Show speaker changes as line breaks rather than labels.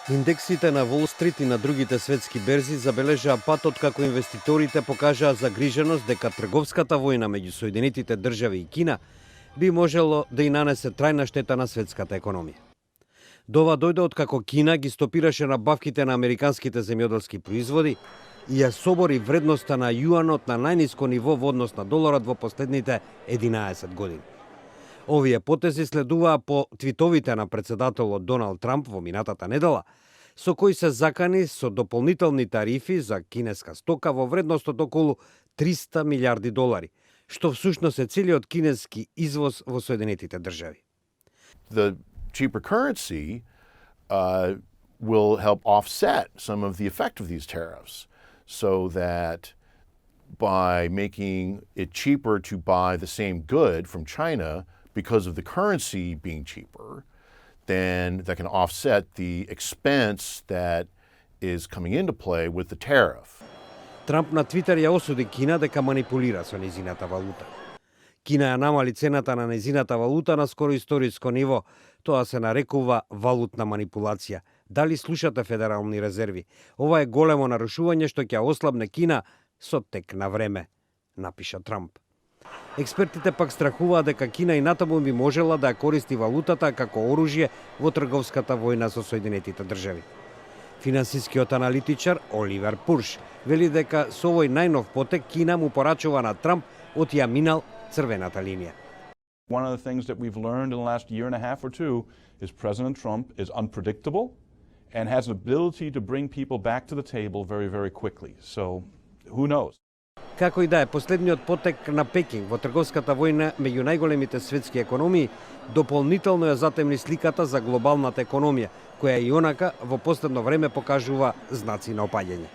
Индексите на Wall Street и на другите светски берзи забележаа пат откако инвеститорите покажаа загриженост дека трговската војна меѓу Соединетите држави и Кина би можело да и нанесе трајна штета на светската економија. Дова дојде откако Кина ги стопираше набавките на американските земјоделски производи и ја собори вредноста на јуанот на најниско ниво во однос на доларот во последните 11 години. Овие потези следуваа по твитовите на председателот Доналд Трамп во минатата недела, со кои се закани со дополнителни тарифи за кинеска стока во вредност од околу 300 милиарди долари, што всушност е целиот кинески извоз во Соединетите држави.
The cheaper currency will help offset some of the effect of these tariffs, so that by making it cheaper to buy the same good from China because of the currency being cheaper, then that can offset the expense that is coming into play with the tariff.
Трамп на Твитер ја осуди Кина дека манипулира со нејзината валута. Кина ја намали цената на нејзината валута на скоро историско ниво. Тоа се нарекува валутна манипулација. Дали слушате Федерални резерви? Ова е големо нарушување што ќе ослабне Кина со тек на време, напиша Трамп. Експертите пак страхуваат дека Кина и натаму би можела да ја користи валутата како оружје во трговската војна со Соединетите држави. Финансискиот аналитичар Оливер Пурш вели дека со овој најнов потек Кина му порачува на Трамп од ја минал црвената линија.
One of the things that we've learned in the last year and a half or two is President Trump is unpredictable and has an ability to bring people back to the table very, very quickly. So, who knows?
Како и да е, последниот потек на Пекинг во трговската војна меѓу најголемите светски економии дополнително ја затемни сликата за глобалната економија, која и онака во последно време покажува знаци на опаѓање.